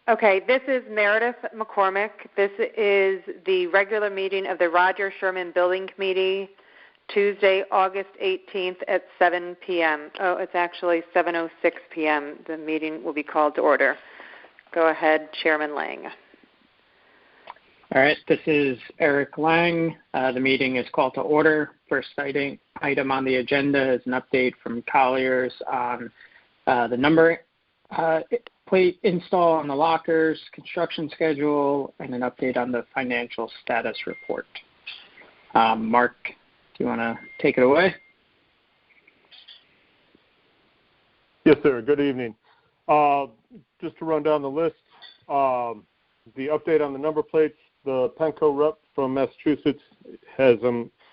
Okay, this is Meredith McCormick. This is the regular meeting of the Roger Sherman Building Committee, Tuesday, August 18th at 7 p.m. Oh, it's actually 7:06 p.m. The meeting will be called to order. Go ahead, Chairman Lang. All right, this is Eric Lang. The meeting is called to order. First item on the agenda is an update from Colliers on the number plate install on the lockers, construction schedule, and an update on the financial status report. Mark, do you want to take it away? Yes, sir. Good evening. Just to run down the list, the update on the number plates, the Penco rep from Massachusetts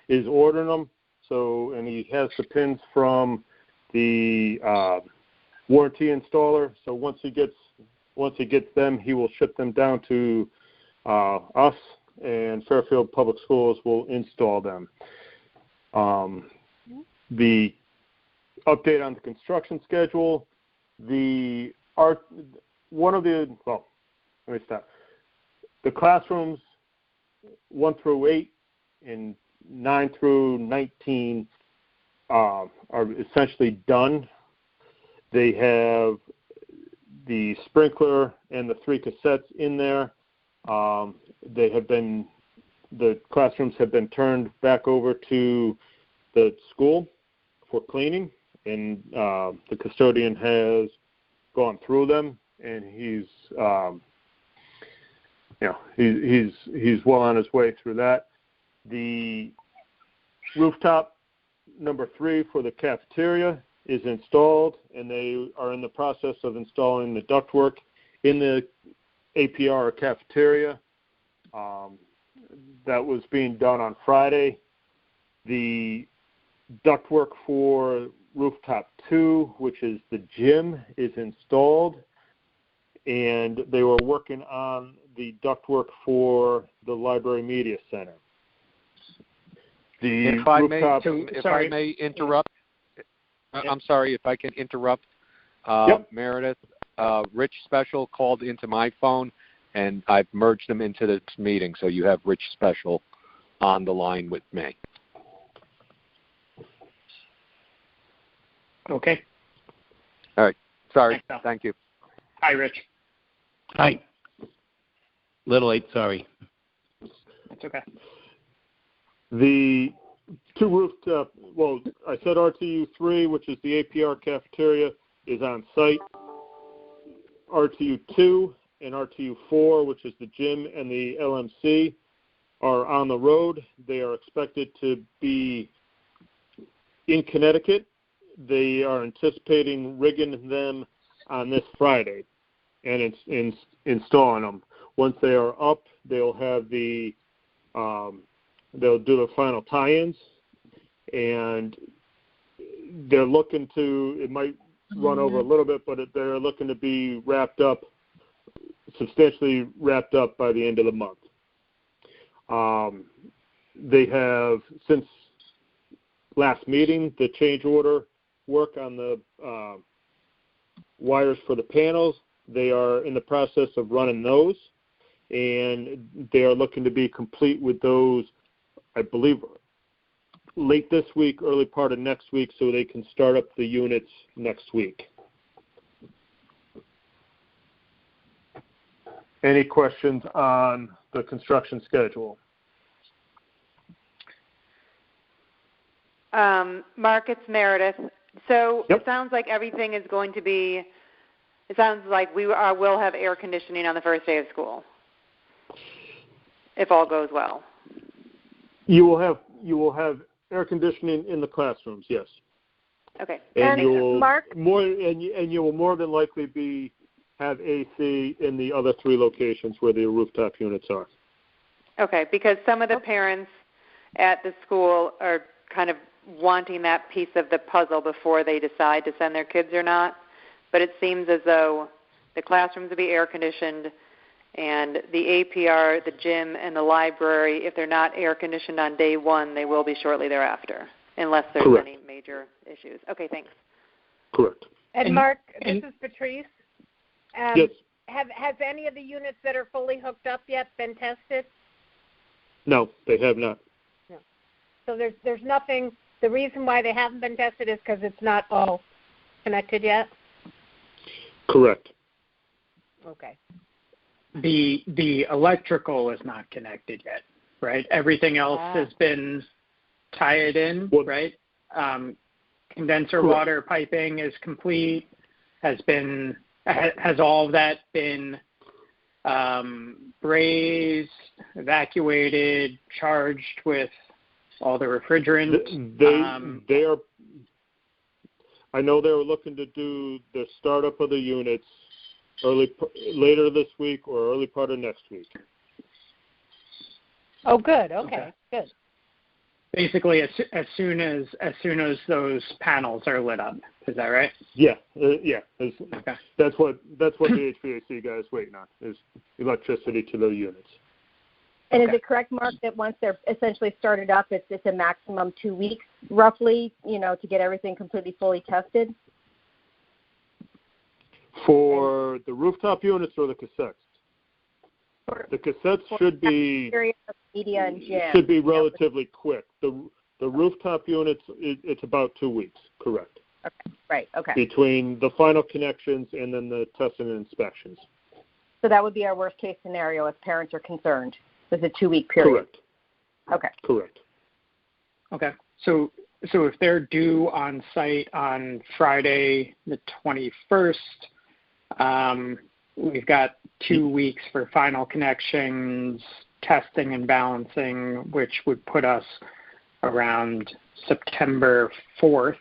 is ordering them. So, and he has the pins from the warranty installer. So once he gets them, he will ship them down to us, and Fairfield Public Schools will install them. The update on the construction schedule, the classrooms 1 through 8 and 9 through 19 are essentially done. They have the sprinkler and the 3 cassettes in there. The classrooms have been turned back over to the school for cleaning, and the custodian has gone through them, and he's well on his way through that. The rooftop number 3 for the cafeteria is installed, and they are in the process of installing the ductwork in the APR cafeteria. That was being done on Friday. The ductwork for rooftop 2, which is the gym, is installed, and they were working on the ductwork for the library media center. If I may interrupt, I'm sorry if I can interrupt. Yep. Meredith, Rich Special called into my phone, and I've merged them into this meeting, so you have Rich Special on the line with me. Okay. All right. Sorry. Thanks, Thank you. Hi, Rich. Hi. Little late, sorry. That's okay. The 2 rooftop, I said RTU 3, which is the APR cafeteria, is on site. RTU 2 and RTU 4, which is the gym and the LMC, are on the road. They are expected to be in Connecticut. They are anticipating rigging them on this Friday and installing them. Once they are up, they'll have they'll do the final tie-ins, and they're looking to, it might run over a little bit, but they're looking to be substantially wrapped up by the end of the month. They have, since last meeting, the change order work on the wires for the panels. They are in the process of running those, and they are looking to be complete with those, I believe, late this week, early part of next week, so they can start up the units next week. Any questions on the construction schedule? Mark, it's Meredith. So Yep. It sounds like everything is going to be, it sounds like we will have air conditioning on the first day of school, if all goes well. You will have air conditioning in the classrooms, yes. Okay. And you will Mark, you will more than likely have AC in the other 3 locations where the rooftop units are. Okay, because some of the parents at the school are kind of wanting that piece of the puzzle before they decide to send their kids or not. But it seems as though the classrooms will be air conditioned, and the APR, the gym, and the library, if they're not air conditioned on day 1, they will be shortly thereafter, unless there's Correct. any major issues. Okay, thanks. Correct. And Mark, this is Patrice. Yes. has any of the units that are fully hooked up yet been tested? No, they have not. No. So there's nothing. The reason why they haven't been tested is because it's not all connected yet? Correct. Okay. The electrical is not connected yet, right? Everything else has been tied in, right? Condenser Correct. water piping is complete. Has all of that been brazed, evacuated, charged with all the refrigerant? They are. I know they were looking to do the startup of the units later this week or early part of next week. Oh, good. Okay. Good. Basically, as soon as those panels are lit up, is that right? Yeah, yeah. Okay. That's what the HVAC guy is waiting on, is electricity to the units. And is it correct, Mark, that once they're essentially started up, it's a maximum 2 weeks, roughly, to get everything completely fully tested? For the rooftop units or the cassettes? The cassettes should be media and gym. Should be relatively quick. The rooftop units, it's about 2 weeks, correct? Okay, right, okay. Between the final connections and then the testing and inspections. So that would be our worst case scenario if parents are concerned. It's a 2 week period. Correct. Okay. Correct. Okay. So if they're due on site on Friday the 21st, we've got 2 weeks for final connections, testing and balancing, which would put us around September 4th.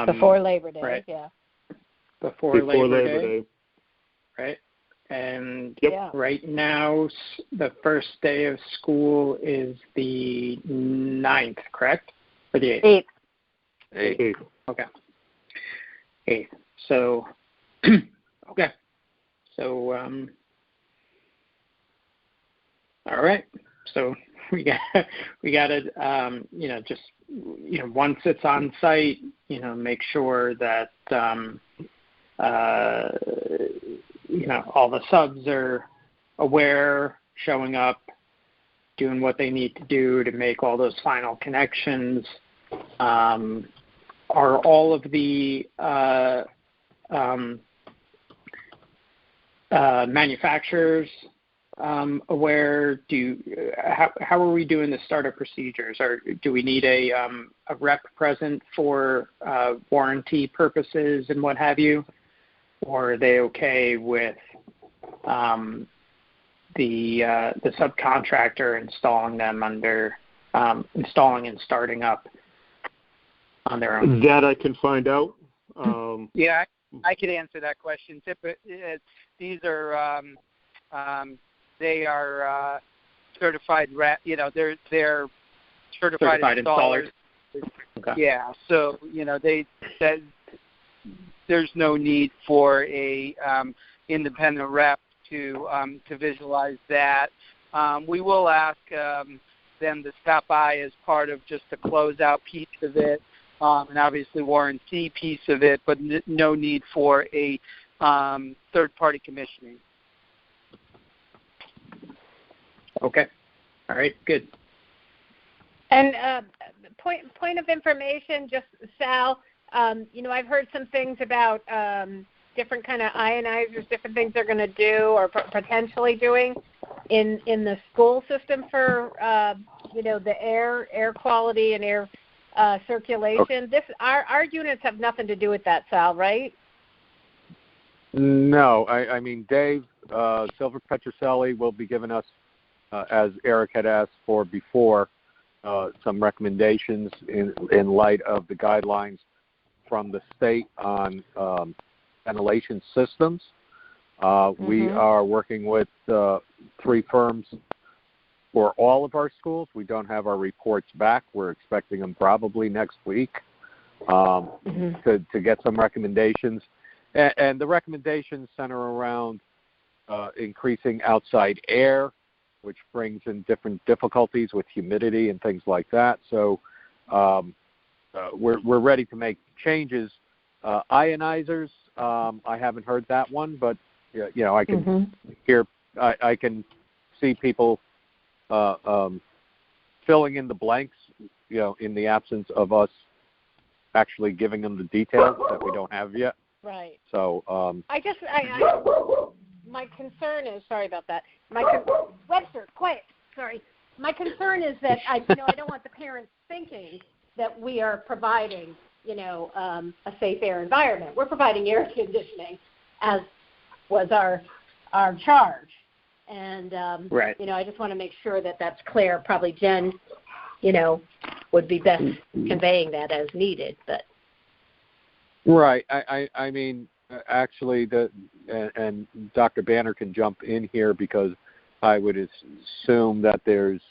Before Labor Day, right? Yeah. Before Labor Day. Right? And right now, the first day of school is the 9th, correct? Or the 8th? 8th. Okay. 8th. So, okay. So, all right. So we got to, just, once it's on site, make sure that, all the subs are aware, showing up, doing what they need to do to make all those final connections. Are all of the manufacturers aware? How are we doing the startup procedures? Or do we need a rep present for warranty purposes and what have you? Or are they okay with the subcontractor installing them installing and starting up on their own? That I can find out. Yeah, I could answer that question. These are they are certified. They're certified installers. Okay. Yeah, so there's no need for a independent rep to visualize that. We will ask them to stop by as part of just the closeout piece of it, and obviously warranty piece of it, but no need for a third-party commissioning. Okay. All right. Good. And point of information, just Sal. I've heard some things about different kind of ionizers, different things they're going to do or potentially doing in the school system for the air quality and air circulation. Okay. Our units have nothing to do with that, Sal, right? No, I mean Dave Silver Petroselli will be giving us, as Eric had asked for before, some recommendations in light of the guidelines from the state on ventilation systems. We are working with 3 firms for all of our schools. We don't have our reports back. We're expecting them probably next week to get some recommendations. And the recommendations center around increasing outside air, which brings in different difficulties with humidity and things like that. So we're ready to make changes Ionizers, I haven't heard that one, but I can hear, I can see people filling in the blanks, in the absence of us actually giving them the details that we don't have yet. Right. So my concern is, sorry about that. Webster, quiet. Sorry. My concern is that I don't want the parents thinking that we are providing, a safe air environment. We're providing air conditioning, as was our charge. And right. I just want to make sure that that's clear. Probably Jen, would be best conveying that as needed. But right. I mean, actually, and Dr. Banner can jump in here, because I would assume that there's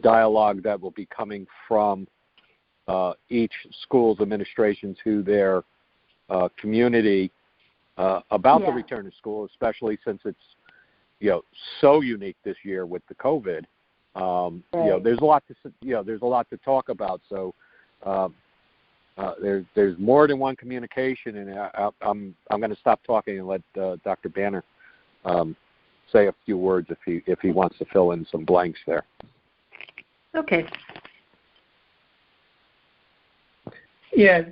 dialogue that will be coming from each school's administration to their community about the return to school, especially since it's so unique this year with the COVID. Right. There's a lot to talk about. So there's more than one communication, and I'm going to stop talking and let Dr. Banner say a few words if he wants to fill in some blanks there. Okay. Yeah,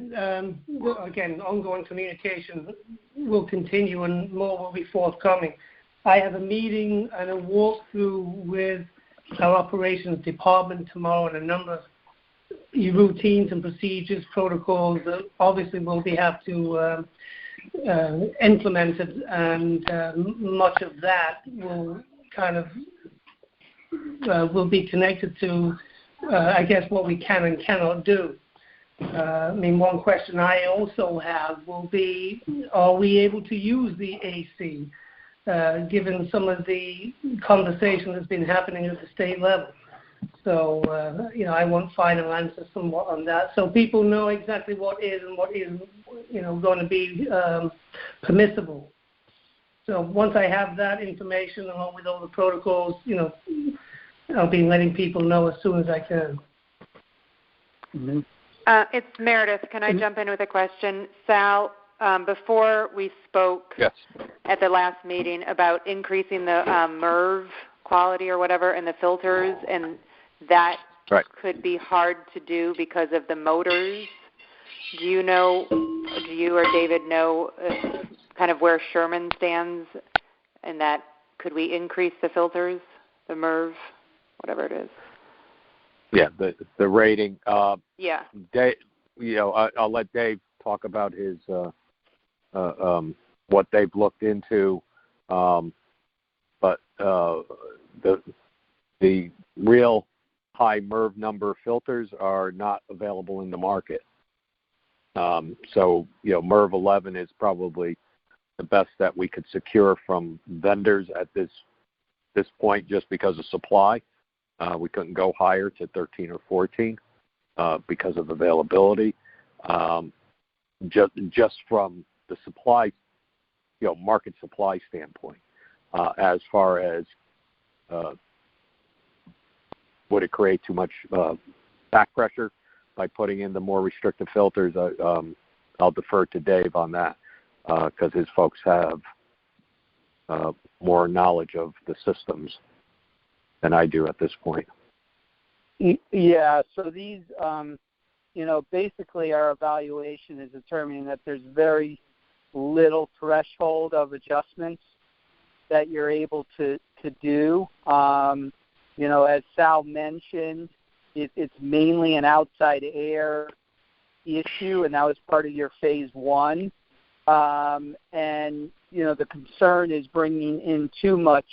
again, ongoing communication will continue and more will be forthcoming. I have a meeting and a walkthrough with our operations department tomorrow, and a number of routines and procedures, protocols that obviously will have to implemented, and much of that will kind of will be connected to, I guess, what we can and cannot do. One question I also have will be, are we able to use the AC, given some of the conversation that's been happening at the state level? So, I want final answers somewhat on that, so people know exactly what is and what isn't, going to be permissible. So once I have that information along with all the protocols, I'll be letting people know as soon as I can. Mm-hmm. It's Meredith. Can I jump in with a question? Sal, before we spoke at the last meeting about increasing the MERV quality or whatever in the filters, and that could be hard to do because of the motors. Do you or David know kind of where Sherman stands in that? Could we increase the filters, the MERV, whatever it is? Yeah, the rating. Yeah. Dave, I'll let Dave talk about his what they've looked into, but the real high MERV number filters are not available in the market. So MERV 11 is probably the best that we could secure from vendors at this point, just because of supply. We couldn't go higher to 13 or 14 because of availability. Just from the supply, market supply standpoint. As far as would it create too much back pressure by putting in the more restrictive filters, I'll defer to Dave on that, because his folks have more knowledge of the systems than I do at this point. Yeah, so these, basically our evaluation is determining that there's very little threshold of adjustments that you're able to do. As Sal mentioned, it's mainly an outside air issue, and that was part of your phase one. The concern is bringing in too much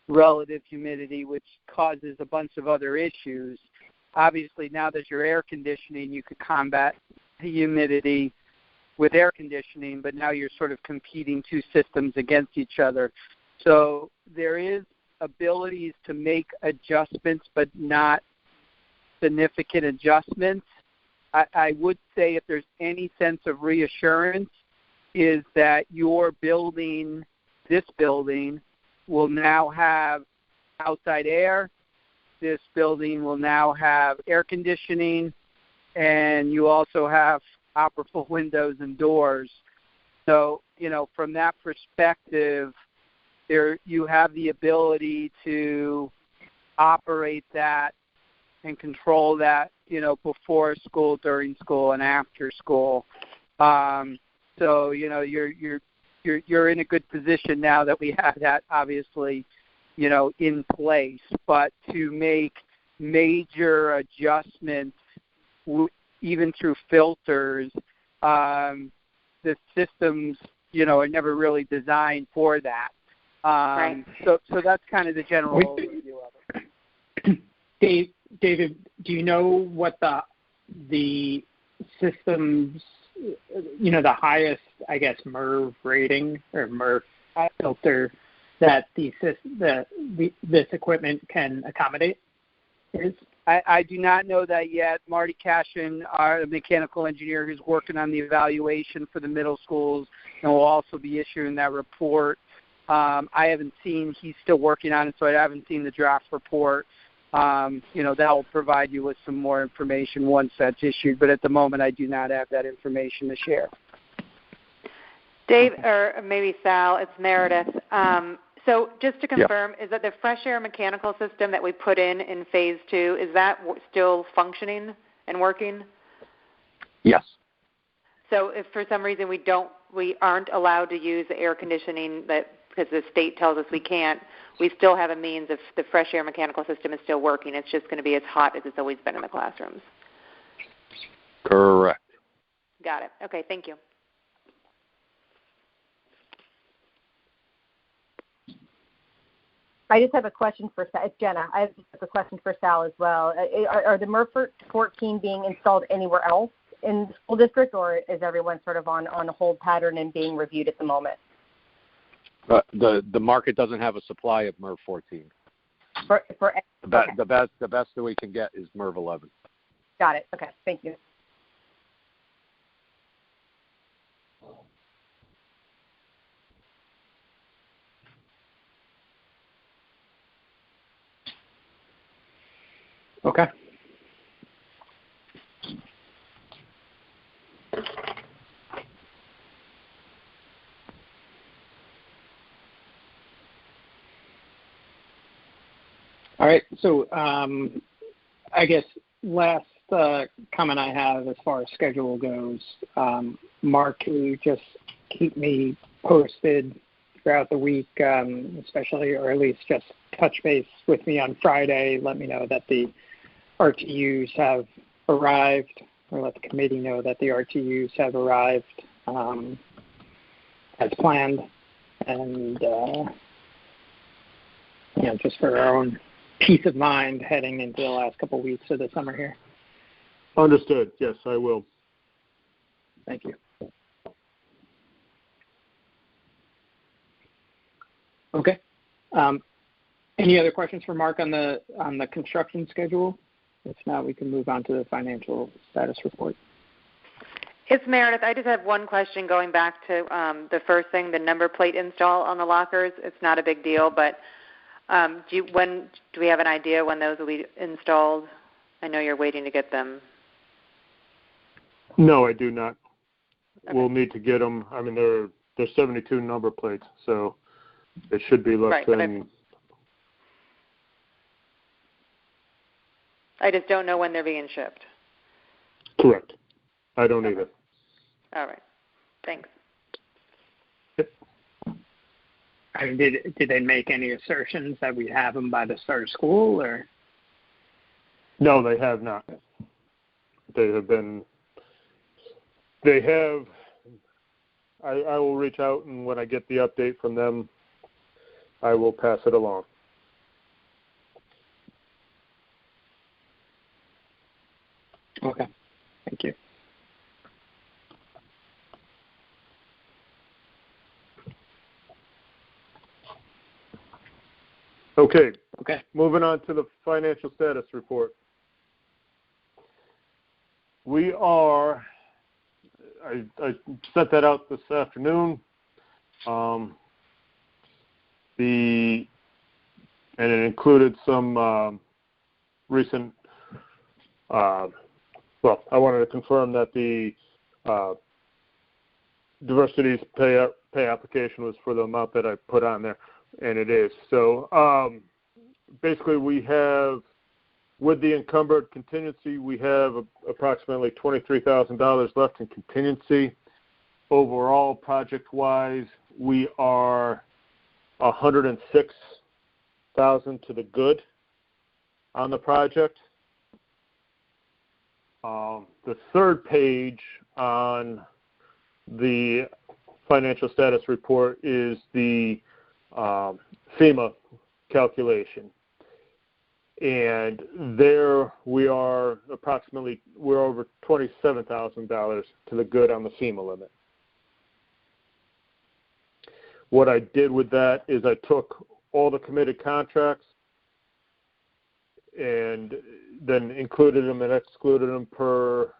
relative humidity, which causes a bunch of other issues. Obviously, now that you're air conditioning, you could combat the humidity with air conditioning, but now you're sort of competing two systems against each other. So there is abilities to make adjustments, but not significant adjustments. I would say, if there's any sense of reassurance, is that your building, this building, will now have outside air. This building will now have air conditioning, and you also have operable windows and doors. So, from that perspective, you have the ability to operate that and control that, before school, during school, and after school. So, you're in a good position now that we have that, obviously, in place. But to make major adjustments, even through filters, the systems, are never really designed for that. Right. So that's kind of the general overview of it. David, do you know what the system's, the highest, I guess, MERV rating or MERV filter that this equipment can accommodate is? I do not know that yet. Marty Cashin, our mechanical engineer who's working on the evaluation for the middle schools, and will also be issuing that report. I haven't seen, he's still working on it, so I haven't seen the draft report. That will provide you with some more information once that's issued, but at the moment I do not have that information to share. Dave, or maybe Sal, it's Meredith. So just to confirm, Is that the fresh air mechanical system that we put in phase 2, is that still functioning and working? Yes. So if for some reason we aren't allowed to use the air conditioning because the state tells us we can't, we still have a means of the fresh air mechanical system is still working. It's just going to be as hot as it's always been in the classrooms. Correct. Got it. Okay, thank you. I just have a question for Sal. It's Jenna. I have a question for Sal as well. Are the MERV 14 being installed anywhere else in the school district, or is everyone sort of on a hold pattern and being reviewed at the moment? The market doesn't have a supply of MERV 14. The best that we can get is MERV 11. Got it. Okay. Thank you. Okay. All right. So I guess last comment I have as far as schedule goes, Mark, can you just keep me posted throughout the week, especially, or at least just touch base with me on Friday. Let me know that the RTUs have arrived, or let the committee know that the RTUs have arrived as planned, and just for our own peace of mind heading into the last couple of weeks of the summer here. Understood. Yes, I will. Thank you. Okay. Any other questions for Mark on the construction schedule? If not, we can move on to the financial status report. It's Meredith. I just have one question going back to the first thing, the number plate install on the lockers. It's not a big deal, but do we have an idea when those will be installed? I know you're waiting to get them. No, I do not. Okay. We'll need to get them. I mean, they're 72 number plates, so it should be less than. I just don't know when they're being shipped. Correct. I don't either. All right. Thanks. I mean, did they make any assertions that we have them by the start of school, or? No, they have not. They have. I will reach out, and when I get the update from them, I will pass it along. Okay. Thank you. Okay. Okay. Moving on to the financial status report. We are, I sent that out this afternoon. And it included some recent, I wanted to confirm that the diversity's pay application was for the amount that I put on there, and it is. So basically we have, with the encumbered contingency, we have approximately $23,000 left in contingency. Overall, project-wise, we are $106,000 to the good on the project. The third page on the financial status report is the FEMA calculation. And there we are we're over $27,000 to the good on the FEMA limit. What I did with that is I took all the committed contracts and then included them and excluded them per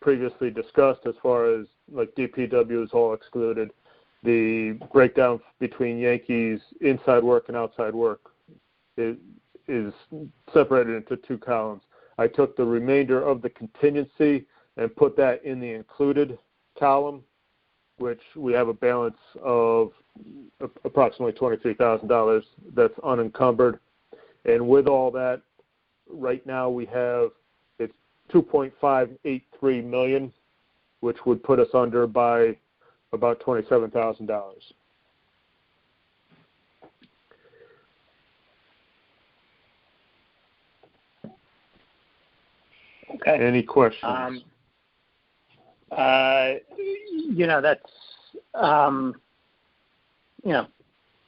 previously discussed, as far as like DPW is all excluded. The breakdown between Yankees inside work and outside work is separated into two columns. I took the remainder of the contingency and put that in the included column, which we have a balance of approximately $23,000 that's unencumbered. And with all that, right now we have, it's $2.583 million, which would put us under by about $27,000. Okay. Any questions? That's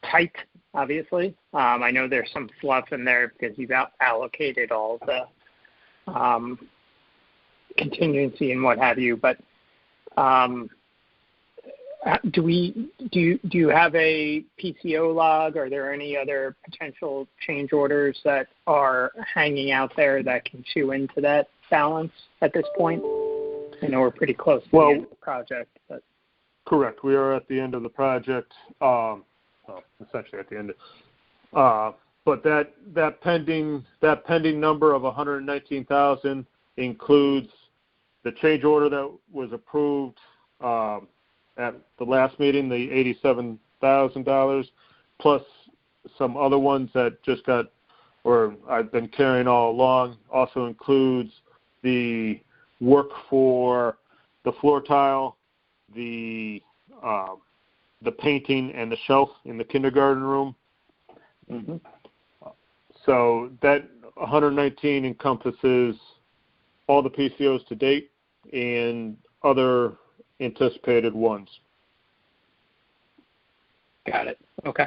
tight, obviously. I know there's some fluff in there because you've allocated all the contingency and what have you, but do you have a PCO log? Are there any other potential change orders that are hanging out there that can chew into that balance at this point? I know we're pretty close to the end of the project. But. Correct. We are at the end of the project, essentially at the end. But that pending number of $119,000 includes the change order that was approved at the last meeting, the $87,000, plus some other ones that just got, or I've been carrying all along. Also includes the work for the floor tile, the painting, and the shelf in the kindergarten room. Mm-hmm. So that 119 encompasses all the PCOs to date and other anticipated ones. Got it. Okay.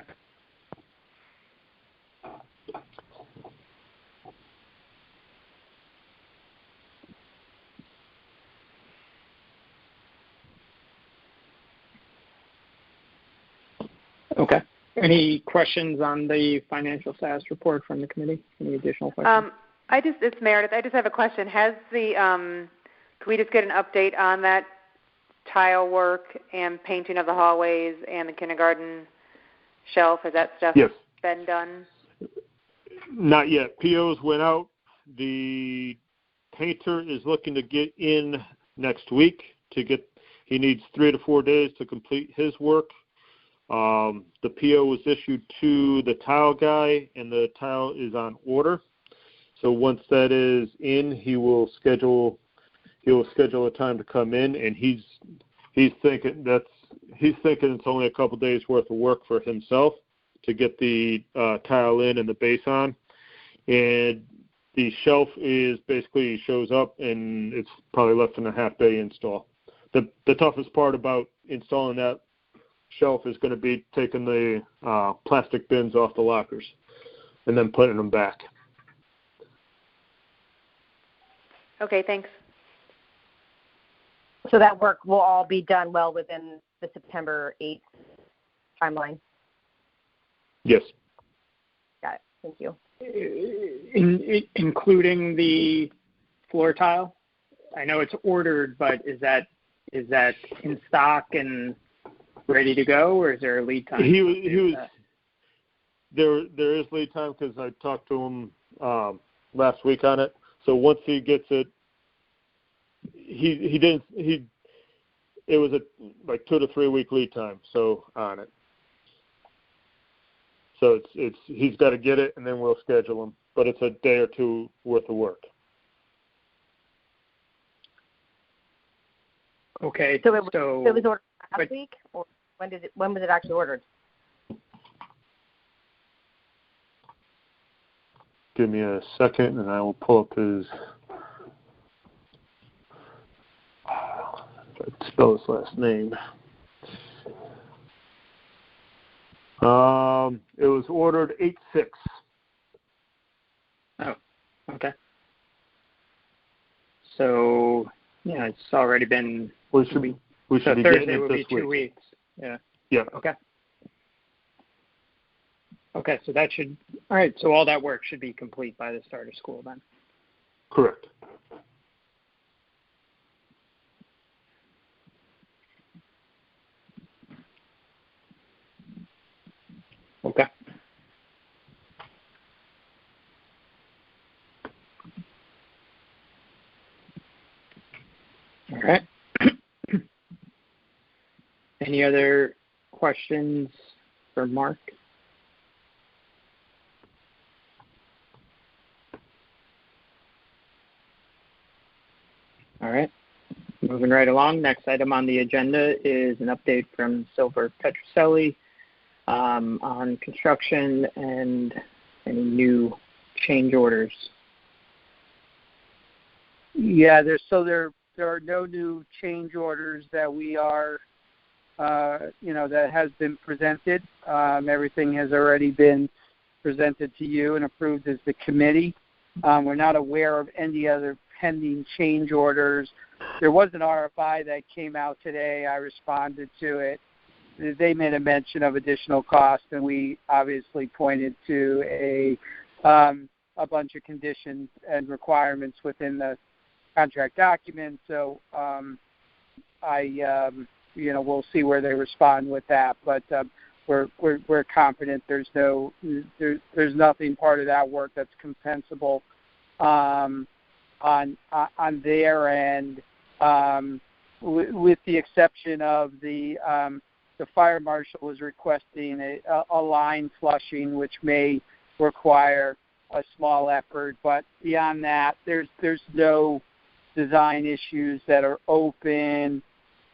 Okay. Any questions on the financial status report from the committee? Any additional questions? It's Meredith. I just have a question. Has can we just get an update on that tile work and painting of the hallways and the kindergarten shelf? Has that stuff been done? Not yet. POs went out. The painter is looking to get in next week he needs 3 to 4 days to complete his work. The PO was issued to the tile guy, and the tile is on order. So once that is in, he will schedule a time to come in, and he's thinking it's only a couple days worth of work for himself to get the tile in and the base on. And the shelf is basically shows up, and it's probably less than a half day install. The toughest part about installing that shelf is going to be taking the plastic bins off the lockers and then putting them back. Okay, thanks. So that work will all be done well within the September 8th timeline? Yes. Got it. Thank you. Including the floor tile? I know it's ordered, but is that in stock and ready to go, or is there a lead time? There is lead time because I talked to him last week on it. So once he gets it it was a like 2 to 3 week lead time, so on it. So it's he's got to get it, and then we'll schedule him. But it's a day or two worth of work. Okay. So it was ordered last week, or when was it actually ordered? Give me a second, and I will pull up his. Spell his last name. It was ordered 8/6. Oh, okay. So yeah, it's already been. We should be Thursday getting it will this be 2 week. weeks. Yeah. Yeah. Okay. Okay, so that should. All right, so all that work should be complete by the start of school then. Correct. Okay. All right. Any other questions for Mark? All right. Moving right along. Next item on the agenda is an update from Silver Petroselli on construction and any new change orders. Yeah, there are no new change orders that we are, that has been presented. Everything has already been presented to you and approved as the committee. We're not aware of any other pending change orders. There was an RFI that came out today. I responded to it. They made a mention of additional costs, and we obviously pointed to a bunch of conditions and requirements within the contract document. So we'll see where they respond with that. But we're confident there's nothing part of that work that's compensable on their end, with the exception of the fire marshal is requesting a line flushing, which may require a small effort. But beyond that, there's no design issues that are open.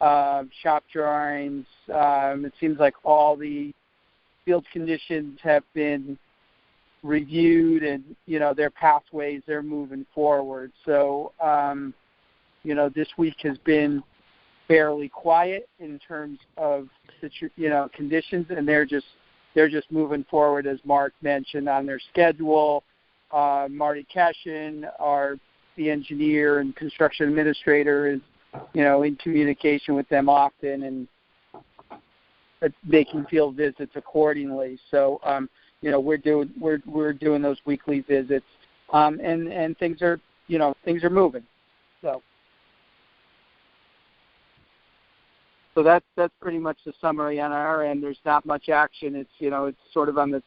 Shop drawings. It seems like all the field conditions have been reviewed, and their pathways, they're moving forward. So this week has been fairly quiet in terms of conditions, and they're just moving forward, as Mark mentioned, on their schedule. Marty Cashin, the engineer and construction administrator, is in communication with them often and making field visits accordingly. So we're doing those weekly visits, and things are moving. So that's pretty much the summary on our end. There's not much action. It's sort of on the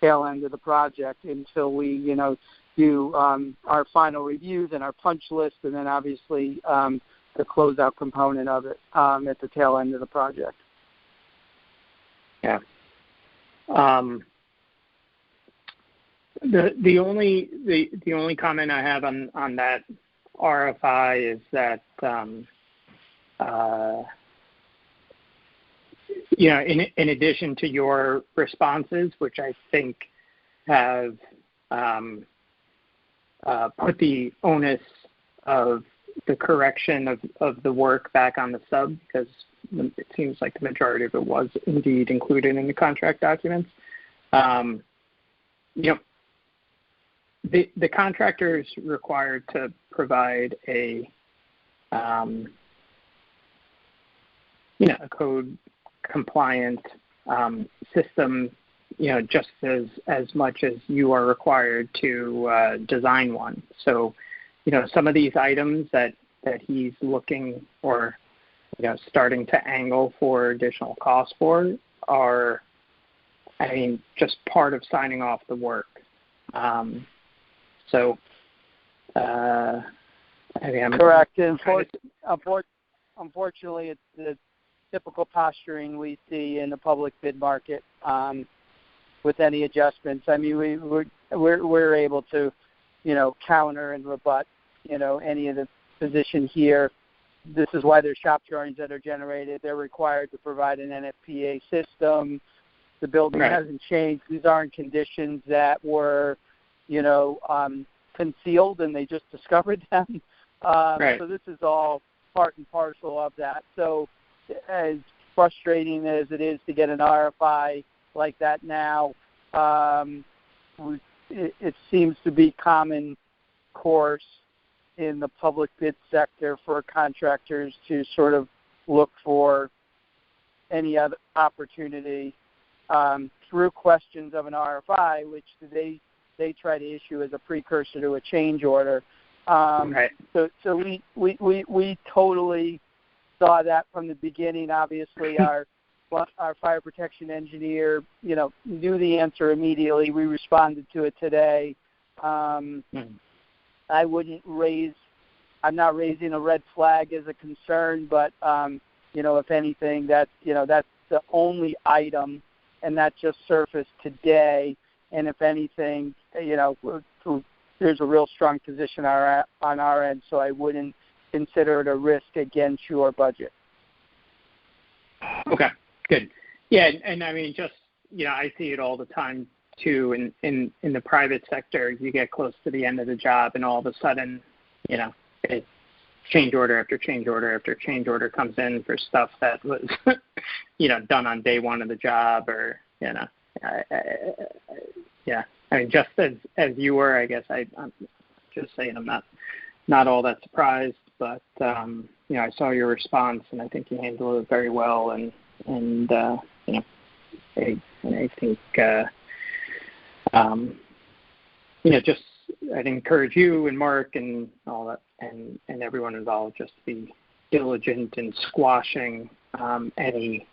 tail end of the project until we do our final reviews and our punch list, and then obviously the closeout component of it at the tail end of the project. Yeah. The only comment I have on that RFI is that in addition to your responses, which I think have put the onus of the correction of the work back on the sub, because it seems like the majority of it was indeed included in the contract documents. The contractor is required to provide a code compliant system, just as much as you are required to design one. So, some of these items that he's looking or starting to angle for additional costs for are, just part of signing off the work. So Correct. Unfortunately, it's the typical posturing we see in the public bid market with any adjustments. I mean, we're able to, counter and rebut, any of the position here. This is why there's shop drawings that are generated. They're required to provide an NFPA system. The building hasn't changed. These aren't conditions that were, concealed and they just discovered them. So this is all part and parcel of that. So as frustrating as it is to get an RFI like that now, it seems to be common course in the public bid sector for contractors to sort of look for any other opportunity through questions of an RFI, which they try to issue as a precursor to a change order. So we totally saw that from the beginning. Obviously, our fire protection engineer, knew the answer immediately. We responded to it today. I'm not raising a red flag as a concern, but if anything, that's the only item, and that just surfaced today. And if anything, there's a real strong position on our end, so I wouldn't consider it a risk against your budget. Okay, good. Yeah, and I mean, just, I see it all the time too. In the private sector, you get close to the end of the job, and all of a sudden, it's change order after change order after change order comes in for stuff that was, done on day one of the job, or I mean, just as you were, I guess I'm just saying I'm not all that surprised, but I saw your response, and I think you handled it very well, and I think just I'd encourage you and Mark and all that, and everyone involved, just to be diligent in squashing any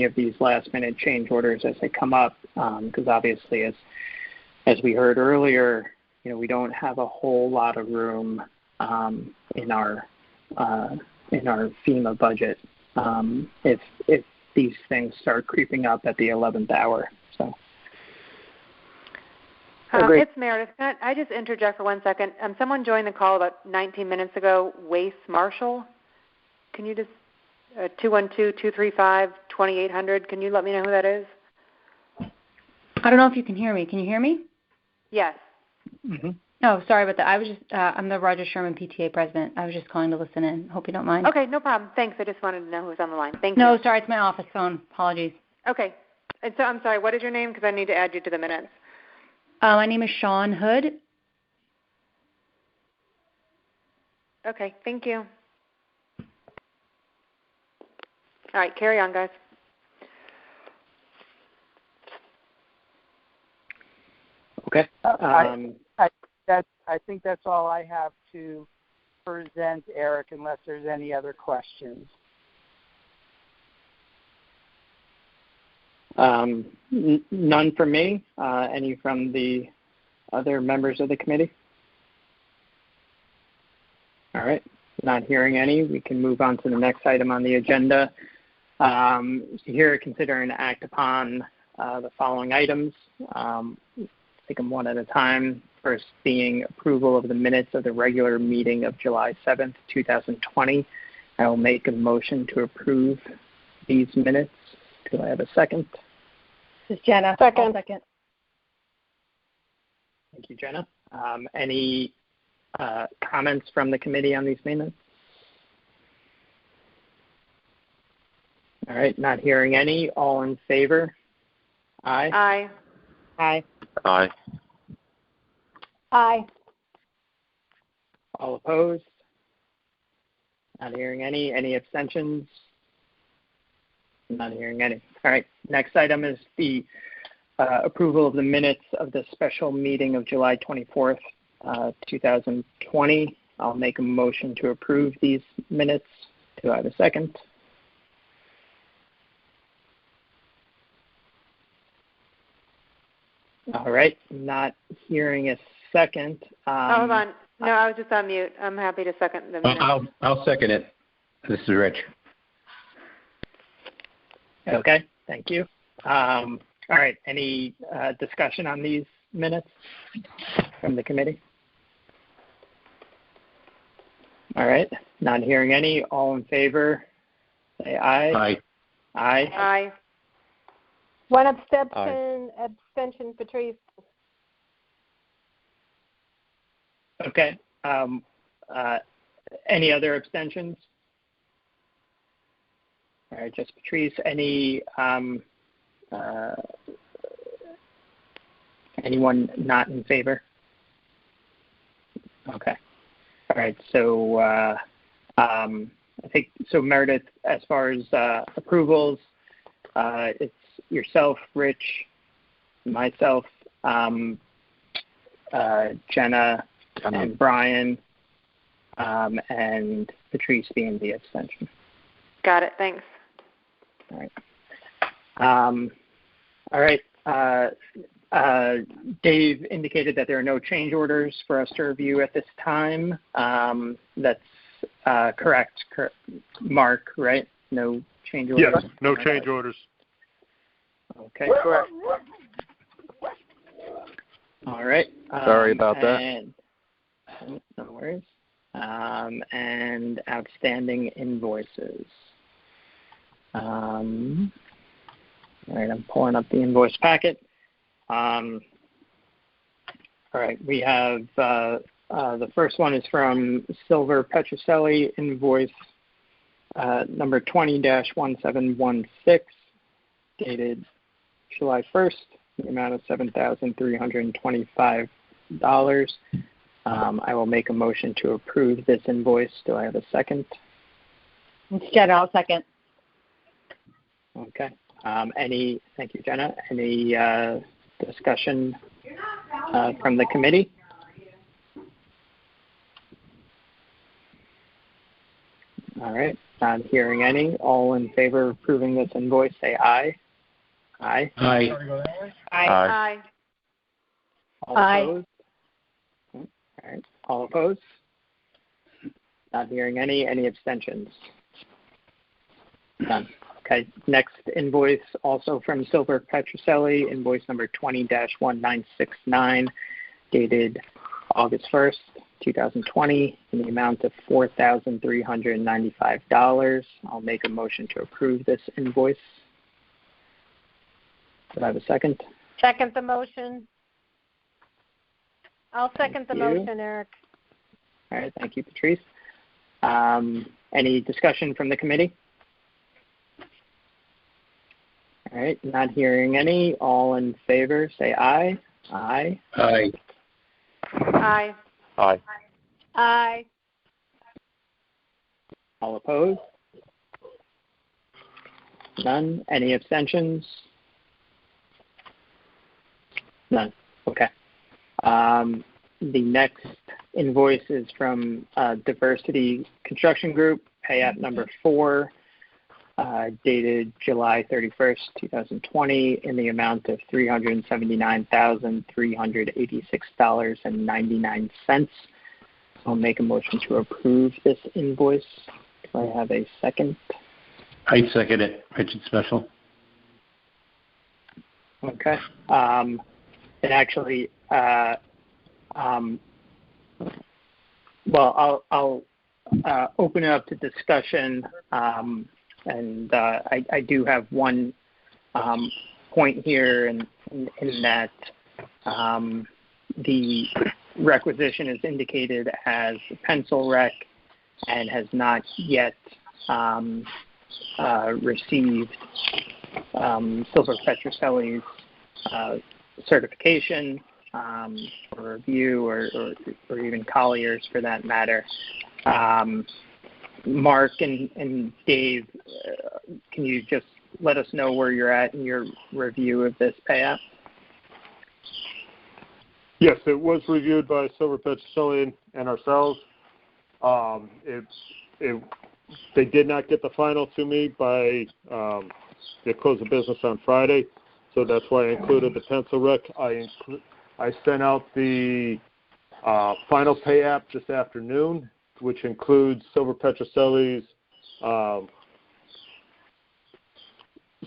of these last-minute change orders as they come up, because obviously, as we heard earlier, we don't have a whole lot of room in our FEMA budget if these things start creeping up at the 11th hour. So. It's Meredith. Can I just interject for 1 second? Someone joined the call about 19 minutes ago, Wace Marshall. Can you just 212-235-2800. Can you let me know who that is? I don't know if you can hear me. Can you hear me? Yes. Mm-hmm. Oh, sorry about that. I was just I'm the Roger Sherman PTA president. I was just calling to listen in. Hope you don't mind. Okay, no problem. Thanks. I just wanted to know who was on the line. Thank you. No, sorry. It's my office phone. Apologies. Okay. And so I'm sorry. What is your name? Because I need to add you to the minutes. My name is Sean Hood. Okay. Thank you. All right, carry on, guys. Okay. I think that's all I have to present, Eric, unless there's any other questions. None from me. Any from the other members of the committee? All right. Not hearing any. We can move on to the next item on the agenda. Here, consider and act upon the following items. Take them one at a time. First being approval of the minutes of the regular meeting of July 7th, 2020. I will make a motion to approve these minutes. Do I have a second? This is Jenna. Second. Second. Thank you, Jenna. Any comments from the committee on these minutes? All right, not hearing any. All in favor? Aye. Aye. Aye. Aye. Aye. All opposed? Not hearing any. Any abstentions? Not hearing any. All right, next item is the approval of the minutes of the special meeting of July 24th, 2020. I'll make a motion to approve these minutes. Do I have a second? All right, not hearing a second. Hold on. No, I was just on mute. I'm happy to second the minutes. I'll second it. This is Rich. Okay, thank you. All right, any discussion on these minutes from the committee? All right, not hearing any. All in favor, say aye. Aye. Aye. Aye. One abstention, Patrice. Okay. Any other abstentions? All right, just Patrice. Anyone not in favor? Okay. All right. So I think so. Meredith, as far as approvals, it's yourself, Rich, myself, Jenna, and Brian, and Patrice being the abstention. Got it. Thanks. All right. All right. Dave indicated that there are no change orders for us to review at this time. That's correct. Mark, right? No change orders? Yes, no change orders. Okay, correct. All right. Sorry about that. No worries. And outstanding invoices. All right, I'm pulling up the invoice packet. All right, we have the first one is from Silver Petrocelli, invoice number 20-1716, dated July 1st, the amount of $7,325. I will make a motion to approve this invoice. Do I have a second? It's Jenna. I'll second. Okay. Thank you, Jenna. Any discussion from the committee? All right. Not hearing any. All in favor of approving this invoice, say aye. Aye. Aye. Aye. All opposed? All right. All opposed? Not hearing any. Any abstentions? None. Okay. Next invoice, also from Silver Petrocelli, invoice number 20-1969, dated August 1st, 2020, in the amount of $4,395. I'll make a motion to approve this invoice. Do I have a second? Second the motion. I'll second the motion, Eric. All right. Thank you, Patrice. Any discussion from the committee? All right. Not hearing any. All in favor, say aye. Aye. Aye. Aye. Aye. Aye. All opposed? None. Any abstentions? None. Okay. The next invoice is from Diversity Construction Group, pay app number 4, dated July 31st, 2020, in the amount of $379,386.99. I'll make a motion to approve this invoice. Do I have a second? I second it. Richard Special. Okay. And actually, well, I'll open it up to discussion, and I do have one point here in that the requisition is indicated as pencil rec and has not yet received Silver Petrocelli's certification or review, or even Collier's for that matter. Mark and Dave, can you just let us know where you're at in your review of this pay app? Yes, it was reviewed by Silver Petrocelli and ourselves. They did not get the final to me by the close of business on Friday, so that's why I included the pencil rec. I sent out the Final pay app this afternoon, which includes Silver Petroselli's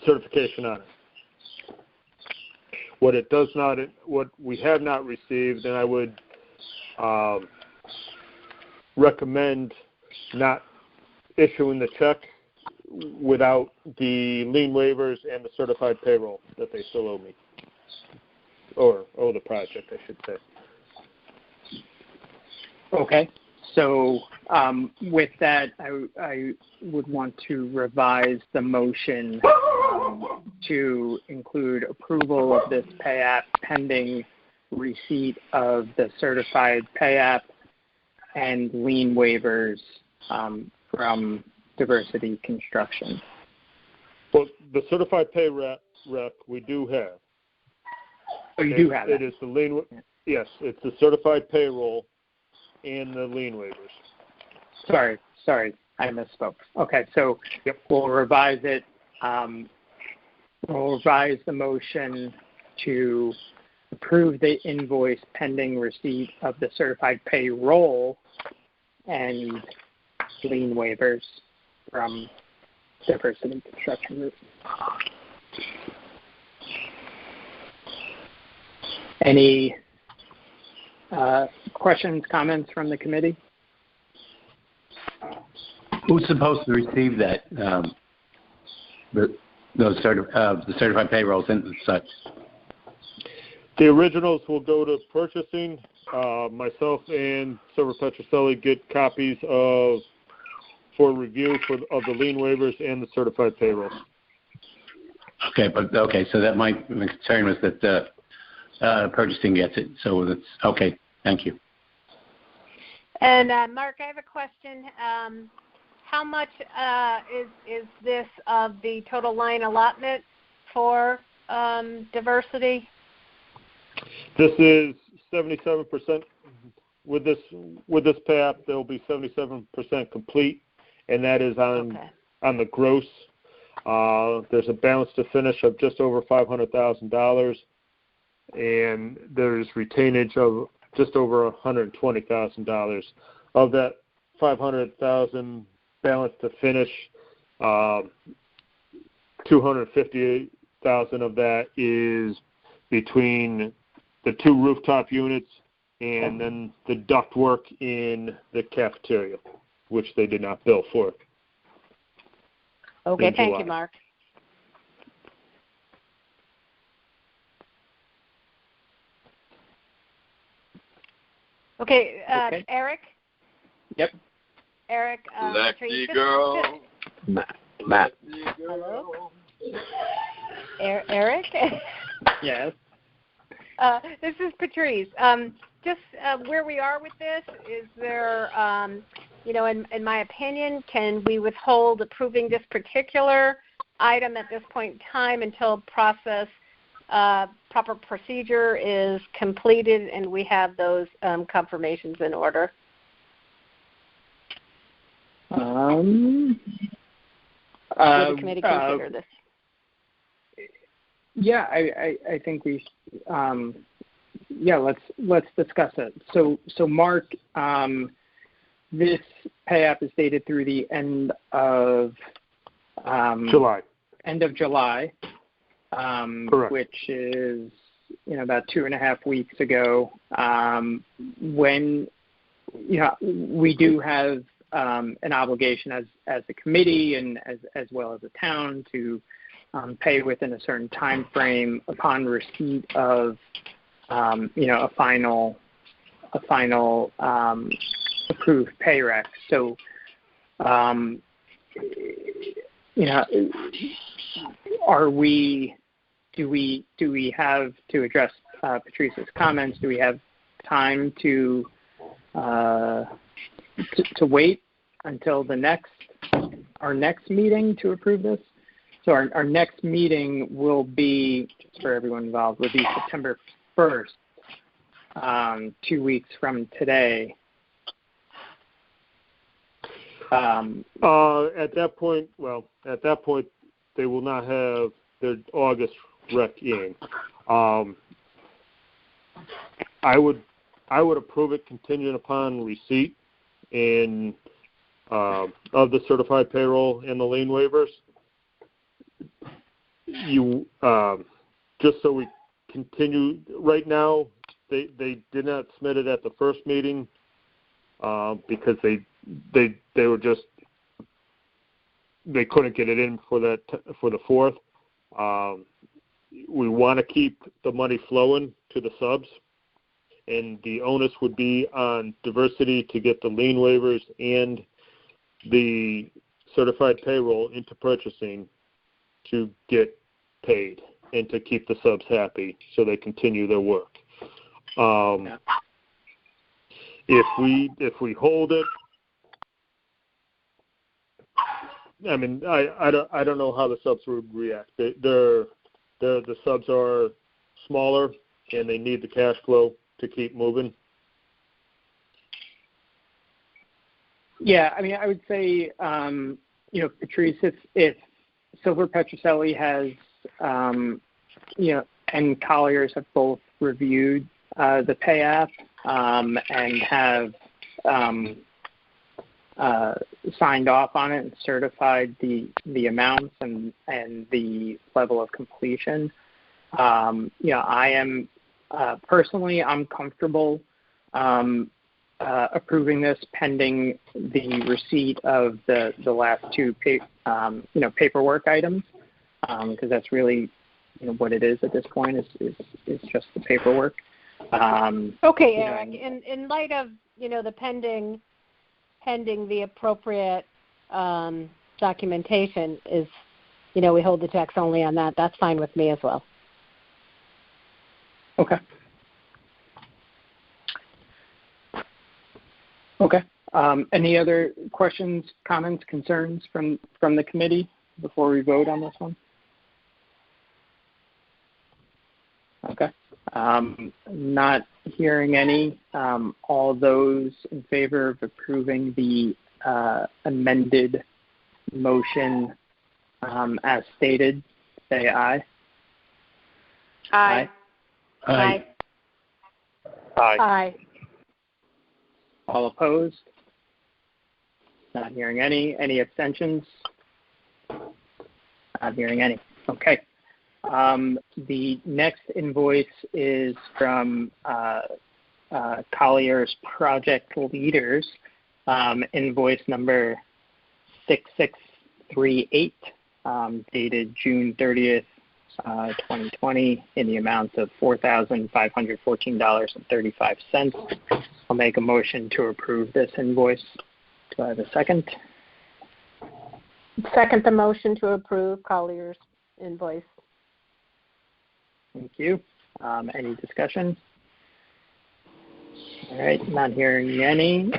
certification on it. What we have not received, and I would recommend not issuing the check without the lien waivers and the certified payroll that they still owe me, or owe the project, I should say. Okay. So with that, I would want to revise the motion to include approval of this pay app pending receipt of the certified pay app and lien waivers from Diversity Construction. Well, the certified pay rec we do have. Oh, you do have it? It is the lien. Yes, it's the certified payroll and the lien waivers. Sorry, I misspoke. Okay, so We'll revise it. We'll revise the motion to approve the invoice pending receipt of the certified payroll and lien waivers from Diversity Construction Group. Any questions, comments from the committee? Who's supposed to receive that? The certified payrolls and such. The originals will go to purchasing. Myself and Silver Petroselli get copies for review of the lien waivers and the certified payrolls. Okay, so that my concern was that purchasing gets it. So that's okay. Thank you. And Mark, I have a question. How much is this of the total line allotment for diversity? This is 77%. With this pay app, there will be 77% complete, and that is on the gross. There's a balance to finish of just over $500,000, and there's retainage of just over $120,000. Of that $500,000 balance to finish, $258,000 of that is between the two rooftop units and then the ductwork in the cafeteria, which they did not bill for. Okay, thank you, Mark. Okay, Eric? Yep. Eric, Lexi girl. Matt. Hello? Eric? Yes. This is Patrice. Just where we are with this, is there, in my opinion, can we withhold approving this particular item at this point in time until proper procedure is completed and we have those confirmations in order? Will the committee consider this? Yeah, I think we. Let's discuss it. So Mark, this pay app is dated through the end of July. End of July, correct. Which is about 2.5 weeks ago. When we do have an obligation as a committee and as well as a town to pay within a certain time frame upon receipt of a final approved pay rec. So do we have, to address Patrice's comments, do we have time to wait until our next meeting to approve this? So our next meeting will be, just for everyone involved, will be September 1st, 2 weeks from today. At that point, they will not have their August rec in. I would I would approve it contingent upon receipt and of the certified payroll and the lien waivers. You just so we continue. Right now, they did not submit it at the first meeting because they were just they couldn't get it in for the 4th. We want to keep the money flowing to the subs, and the onus would be on diversity to get the lien waivers and the certified payroll into purchasing to get paid and to keep the subs happy so they continue their work. If we hold it, I mean, I don't know how the subs would react. The subs are smaller and they need the cash flow to keep moving. Yeah, I mean, I would say, Patrice, if Silver Petroselli has, and Colliers have both reviewed the pay app and have signed off on it and certified the amounts and the level of completion. I am personally, I'm comfortable approving this pending the receipt of the last two paperwork items, because that's really what it is at this point is just the paperwork. Okay, Eric. In light of the pending the appropriate documentation is, we hold the checks only on that. That's fine with me as well. Okay. Okay. Any other questions, comments, concerns from the committee before we vote on this one? Okay. Not hearing any. All those in favor of approving the amended motion as stated, say aye. Aye. Aye. Aye. Aye. All opposed? Not hearing any. Any abstentions? Not hearing any. Okay. The next invoice is from Collier's Project Leaders, invoice number 6638, dated June 30th, 2020, in the amount of $4,514.35. I'll make a motion to approve this invoice. Do I have a second? Second the motion to approve Collier's invoice. Thank you. Any discussion? All right, not hearing any.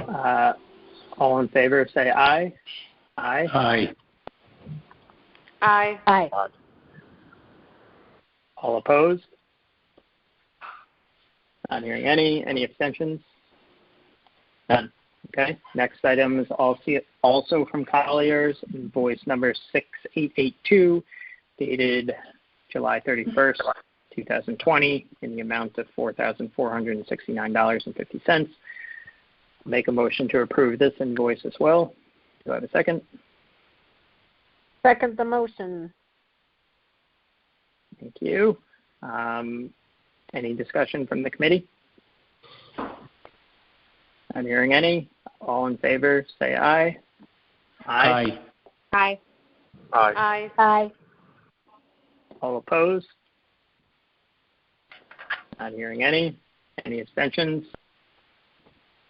All in favor, say aye. Aye. Aye. Aye. Aye. All opposed? Not hearing any. Any abstentions? None. Okay. Next item is also from Colliers, invoice number 6882, dated July 31st, 2020, in the amount of $4,469.50. Make a motion to approve this invoice as well. Do I have a second? Second the motion. Thank you. Any discussion from the committee? I'm hearing any. All in favor, say aye. Aye. Aye. Aye. Aye. Aye. All opposed? Not hearing any. Any abstentions?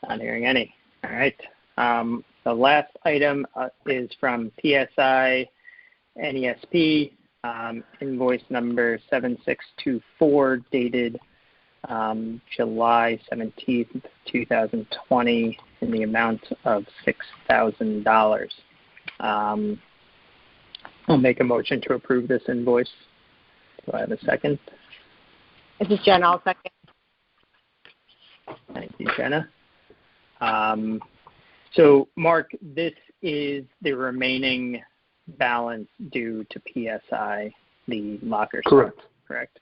Not hearing any. All right. The last item is from PSI NESP, invoice number 7624, dated July 17th, 2020, in the amount of $6,000. I'll make a motion to approve this invoice. Do I have a second? This is Jenna. I'll second. Thank you, Jenna. So, Mark, this is the remaining balance due to PSI, the locker. Correct. Correct?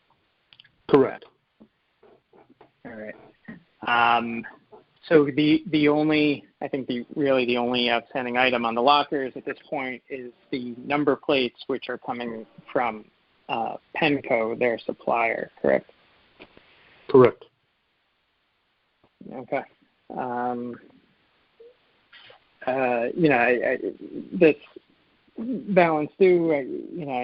Correct. All right. So the only, I think the only outstanding item on the lockers at this point is the number plates, which are coming from Penco, their supplier, correct? Correct. Okay. This balance due, I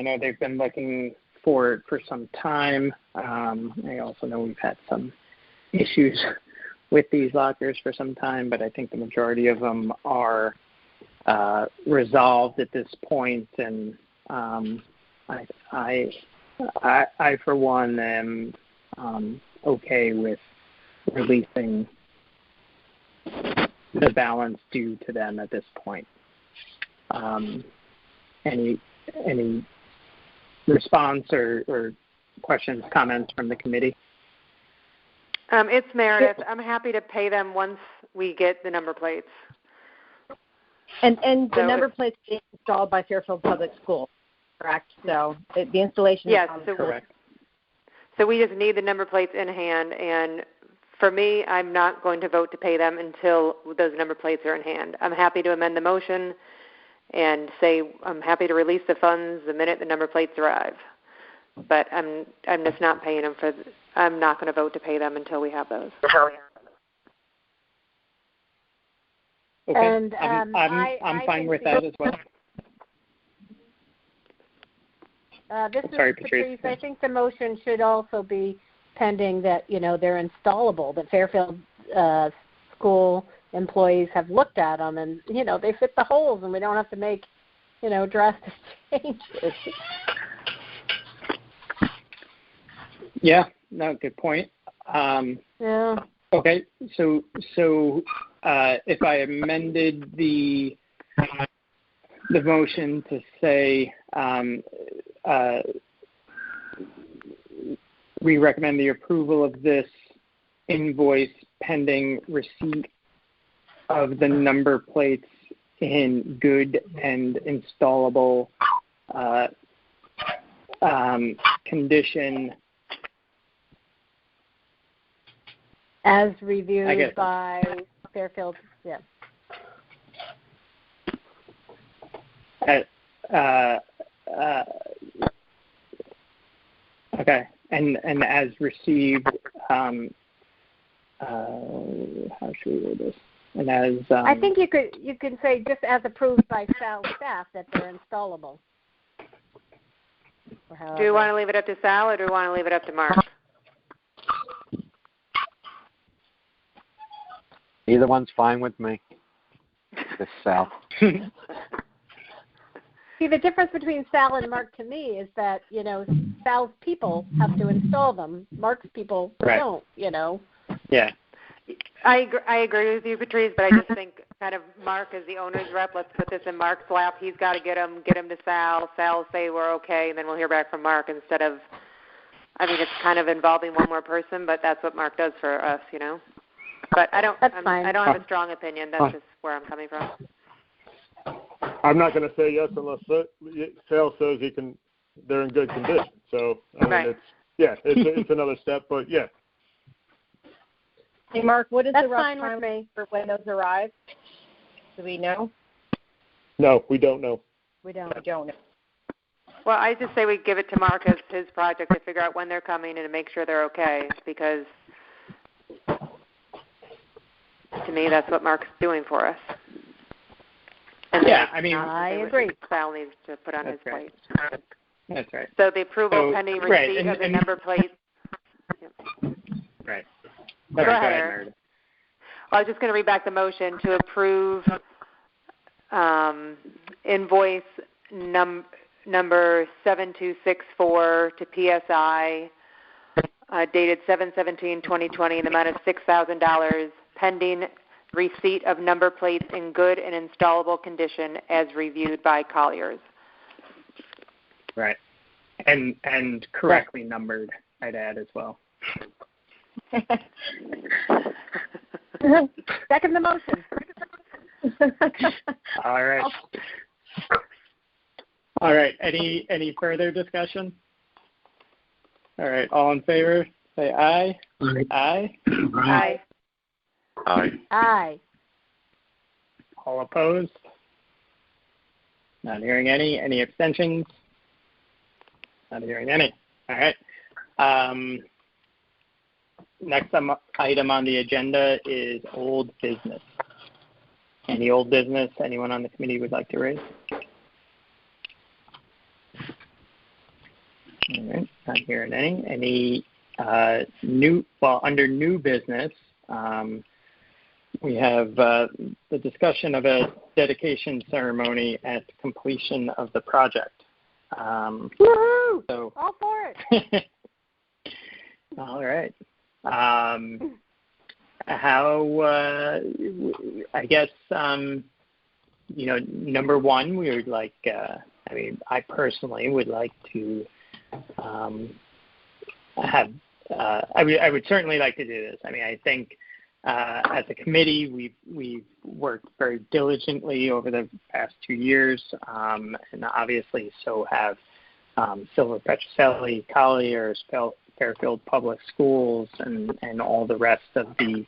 know they've been looking for it for some time. I also know we've had some issues with these lockers for some time, but I think the majority of them are resolved at this point. And I for one, am okay with releasing the balance due to them at this point. Any response or questions, comments from the committee? It's Meredith. I'm happy to pay them once we get the number plates. And the number plates being installed by Fairfield Public Schools, correct? So the installation yes, is correct. So we just need the number plates in hand, and for me, I'm not going to vote to pay them until those number plates are in hand. I'm happy to amend the motion and say I'm happy to release the funds the minute the number plates arrive. But I'm just not paying them I'm not going to vote to pay them until we have those. Okay. And I'm fine with that as well. This Sorry, is Patrice. I think the motion should also be pending that, they're installable, that Fairfield school employees have looked at them and, they fit the holes and we don't have to make, drastic changes. Yeah, no, good point. Yeah. Okay, so if I amended the motion to say we recommend the approval of this invoice pending receipt of the number plates in good and installable condition. As reviewed by Fairfield, yeah. Okay, and as received, how should we word this? And as I think you can say just as approved by Sal's staff that they're installable. Do you want to leave it up to Sal or do you want to leave it up to Mark? Either one's fine with me. This Sal. See, the difference between Sal and Mark to me is that, Sal's people have to install them. Mark's people don't, Yeah. I agree with you, Patrice, but I just think kind of Mark is the owner's rep. Let's put this in Mark's lap. He's got to get them to Sal. Sal will say we're okay, and then we'll hear back from Mark instead of, it's kind of involving one more person, but that's what Mark does for us, But I don't have a strong opinion. That's just where I'm coming from. I'm not going to say yes unless Sal says they're in good condition. So it's another step, but yeah. Hey Mark, what is That's the rough fine time with me. for when those arrive? Do we know? No, we don't know. We don't know. Well, I just say we give it to Mark as his project to figure out when they're coming and to make sure they're okay, because to me that's what Mark's doing for us. And I agree. Sal needs to put on his plate. That's right. So the approval pending receipt of the number plate. Right. Go ahead, Meredith. Well, I was just going to read back the motion to approve invoice number 7264 to PSI dated 7/17/2020 in the amount of $6,000 pending receipt of number plates in good and installable condition as reviewed by Colliers. Right. And correctly numbered, I'd add as well. Second the motion. All right. All right. Any further discussion? All right. All in favor, say aye. Aye. Aye. Aye. Aye. Aye. All opposed? Not hearing any. Any abstentions? Not hearing any. All right. Next item on the agenda is old business. Any old business anyone on the committee would like to raise? All right. Not hearing any. Any under new business, we have the discussion of a dedication ceremony at completion of the project. Woohoo! So, all for it. All right. How, I guess, number one, we would like, I personally would like to have, I would certainly like to do this. I think as a committee, we've worked very diligently over the past 2 years, and obviously so have Silver Petrocelli, Colliers, Fairfield Public Schools, and all the rest of the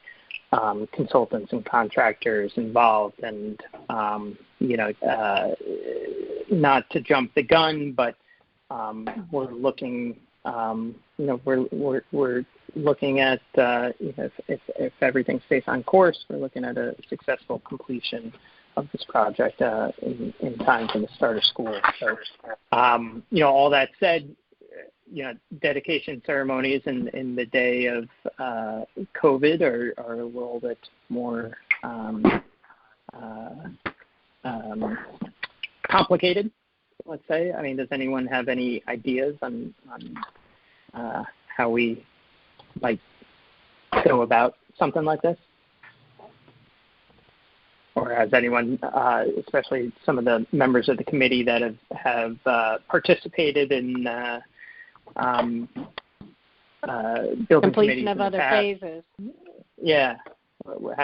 consultants and contractors involved. And not to jump the gun, but we're looking. We're looking at if everything stays on course, we're looking at a successful completion of this project in time for the start of school. So, all that said, dedication ceremonies in the day of COVID are a little bit more complicated, let's say. Does anyone have any ideas on how we might go about something like this? Or has anyone, especially some of the members of the committee that have participative in building completion of other phases? Yeah. What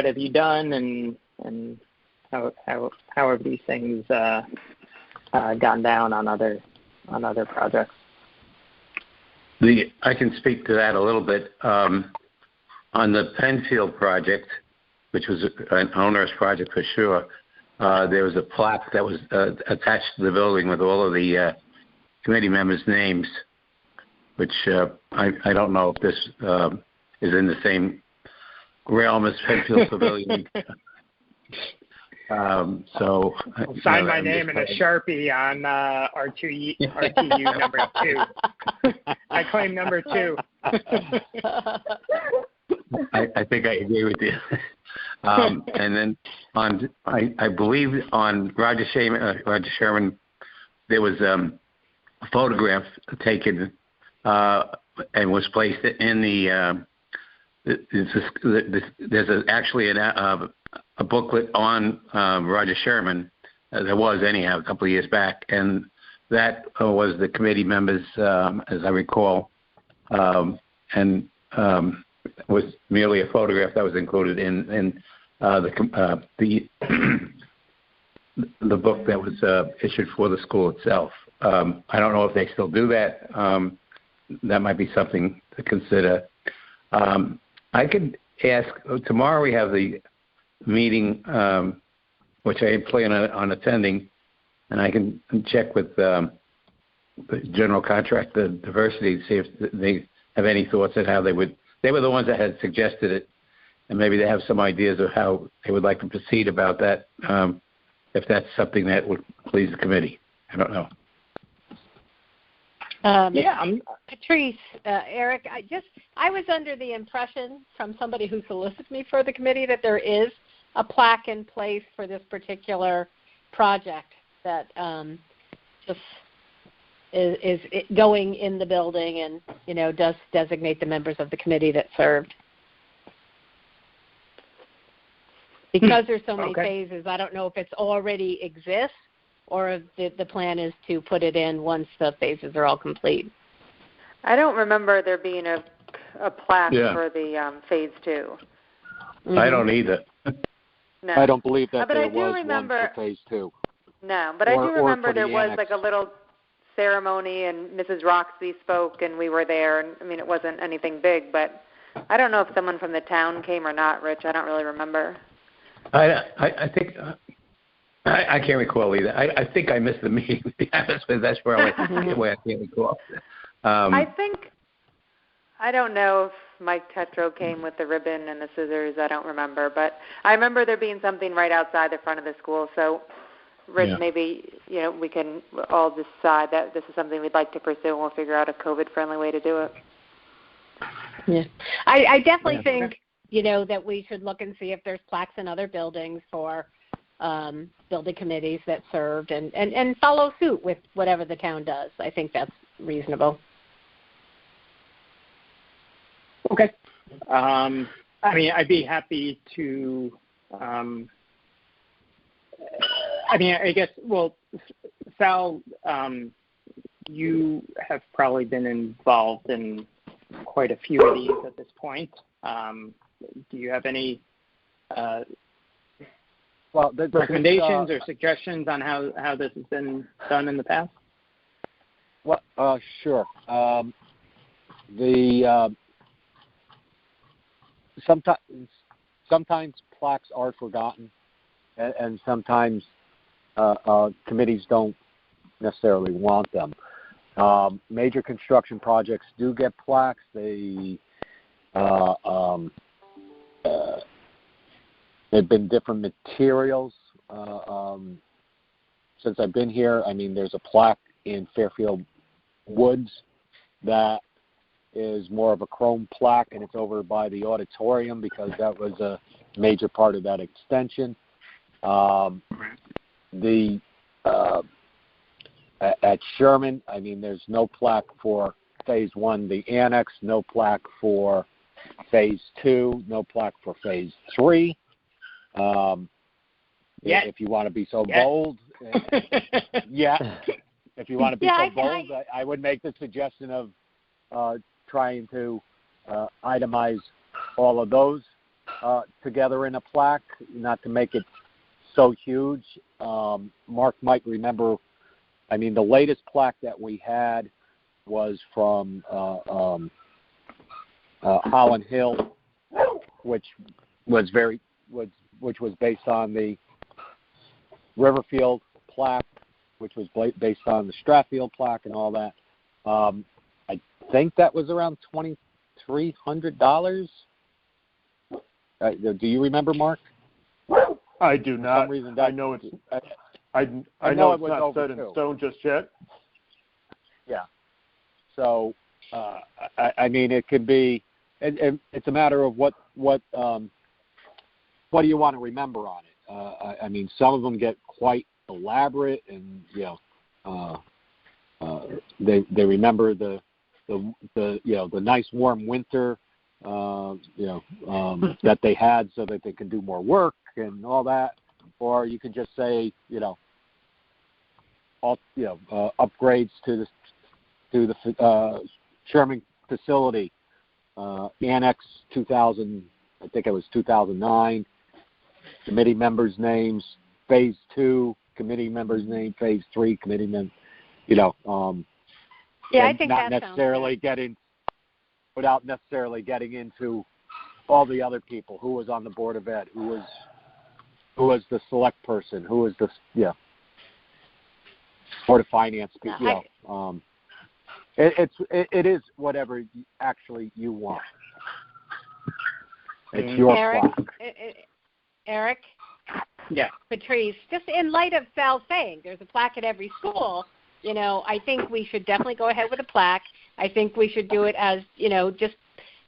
have you done, and how have these things gone down on other projects? I can speak to that a little bit. On the Penfield project, which was an onerous project for sure, there was a plaque that was attached to the building with all of the committee members' names, which I don't know if this is in the same realm as Penfield Pavilion. So I'll sign my name in a Sharpie on RTU number 2. I claim number 2. I think I agree with you. And then I believe on Roger Sherman, there was a photograph taken and was placed in the. There's actually a booklet on Roger Sherman. There was anyhow a couple of years back, and that was the committee members, as I recall, and was merely a photograph that was included in the book that was issued for the school itself. I don't know if they still do that. That might be something to consider. I could ask, tomorrow we have the meeting, which I plan on attending, and I can check with the general contractor diversity to see if they have any thoughts on how they were the ones that had suggested it, and maybe they have some ideas of how they would like to proceed about that, if that's something that would please the committee. I don't know. Patrice, Eric, I was under the impression from somebody who solicited me for the committee that there is a plaque in place for this particular project that just is going in the building and, does designate the members of the committee that served. Because there's so many phases, I don't know if it's already exists or if the plan is to put it in once the phases are all complete. I don't remember there being a plaque for the phase 2. Mm-hmm. I don't either. No. I don't believe that but there I do was remember, one for phase 2. No, but I do remember there was annex. like a little ceremony, and Mrs. Roxby spoke, and we were there. And it wasn't anything big, but I don't know if someone from the town came or not, Rich. I don't really remember. I think I can't recall either. I think I missed the meeting. To be honest with you, that's where I can't recall. I don't know if Mike Tetro came with the ribbon and the scissors. I don't remember, but I remember there being something right outside the front of the school. So, Rich, maybe we can all decide that this is something we'd like to pursue, and we'll figure out a COVID-friendly way to do it. Yeah, I definitely think that we should look and see if there's plaques in other buildings for building committees that served, and follow suit with whatever the town does. I think that's reasonable. Okay. I'd be happy to. I guess. Well, Sal, you have probably been involved in quite a few of these at this point. Do you have any recommendations or suggestions on how this has been done in the past? Well, sure. Sometimes plaques are forgotten, and sometimes committees don't necessarily want them. Major construction projects do get plaques. They've been different materials. Since I've been here, there's a plaque in Fairfield Woods that is more of a chrome plaque, and it's over by the auditorium because that was a major part of that extension. At Sherman, there's no plaque for Phase 1, the annex, no plaque for Phase 2, no plaque for Phase 3. If you want to be so bold, if you want to be so bold, I would make the suggestion of trying to itemize all of those together in a plaque, not to make it so huge. Mark might remember, the latest plaque that we had was from Holland Hill, which was based on the Riverfield plaque, which was based on the Stratfield plaque and all that. I think that was around $2,300. Do you remember, Mark? I do not. For some reason, I know it's. I know it's not set in stone just yet. Yeah. So, it could be. It's a matter of what do you want to remember on it. Some of them get quite elaborate, and they remember the nice warm winter that they had so that they can do more work and all that. Or you can just say upgrades to the Sherman facility, Annex 2000, I think it was 2009, committee members' names, Phase 2, committee members' name, Phase 3, committee members, I think not that necessarily without necessarily getting into all the other people, who was on the Board of Ed, who was the select person, who was the Board of Finance people. It is whatever actually you want. It's your plaque. Eric? Yeah. Patrice, just in light of Sal saying there's a plaque at every school, I think we should definitely go ahead with a plaque. I think we should do it as, just